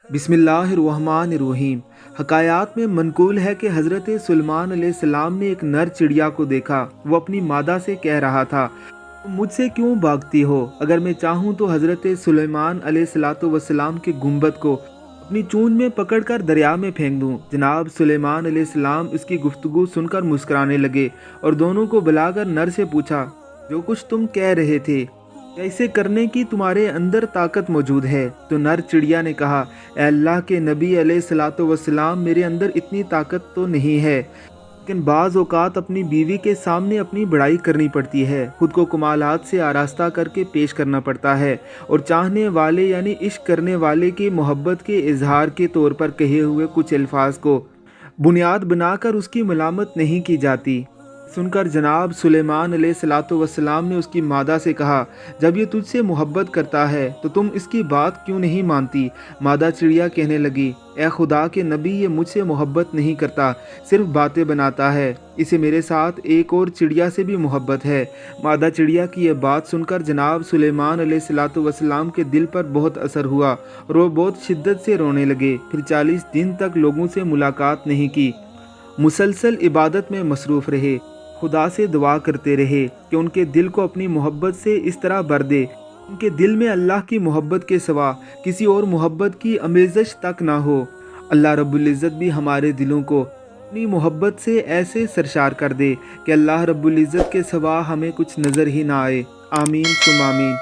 बिस्मिल्लाहिर्रहमानिर्रहीम। हकायात में मनकूल है कि हज़रत सुलेमान अलैहिस्सलाम ने एक नर चिड़िया को देखा। वो अपनी मादा से कह रहा था, तुम मुझसे क्यों भागती हो? अगर मैं चाहूँ तो हज़रत सुलेमान अलैहिस्सलाम के गुंबद को अपनी चूंज में पकड़कर दरिया में फेंक दूँ। जनाब सुलेमान अलैहिस्सलाम इसकी गुफ्तगू सुनकर मुस्कुराने लगे और दोनों को बुलाकर नर से पूछा, जो कुछ तुम कह रहे थे, क्या इसे करने की तुम्हारे अंदर ताकत मौजूद है? तो नर चिड़िया ने कहा, ए अल्लाह के नबी अलैहिस्सलातु वस्सलाम, मेरे अंदर इतनी ताकत तो नहीं है, लेकिन बाज़ औक़ात अपनी बीवी के सामने अपनी बड़ाई करनी पड़ती है, खुद को कमालात से आरास्ता करके पेश करना पड़ता है और चाहने वाले यानी इश्क करने वाले की मोहब्बत के इजहार के तौर पर कहे हुए कुछ अल्फाज को बुनियाद बनाकर उसकी मलामत नहीं की जाती। सुनकर जनाब सुलेमान अलैहिस्सलातु वस्सलाम ने उसकी मादा से कहा, जब ये तुझसे मोहब्बत करता है तो तुम इसकी बात क्यों नहीं मानती? मादा चिड़िया कहने लगी, ए खुदा के नबी, ये मुझसे मोहब्बत नहीं करता, सिर्फ बातें बनाता है। इसे मेरे साथ एक और चिड़िया से भी मोहब्बत है। मादा चिड़िया की यह बात सुनकर जनाब सुलेमान अलैहिस्सलातु वस्सलाम के दिल पर बहुत असर हुआ और वो बहुत शिद्दत से रोने लगे। फिर 40 दिन तक लोगों से मुलाकात नहीं की, मुसलसल इबादत में मसरूफ़ रहे, खुदा से दुआ करते रहे कि उनके दिल को अपनी मोहब्बत से इस तरह भर दे, उनके दिल में अल्लाह की मोहब्बत के सिवा किसी और मोहब्बत की आमेज़श तक ना हो। अल्लाह रब्बुल इज़्ज़त भी हमारे दिलों को अपनी मोहब्बत से ऐसे सरशार कर दे कि अल्लाह रब्बुल इज़्ज़त के सिवा हमें कुछ नज़र ही ना आए। आमीन सुम आमीन।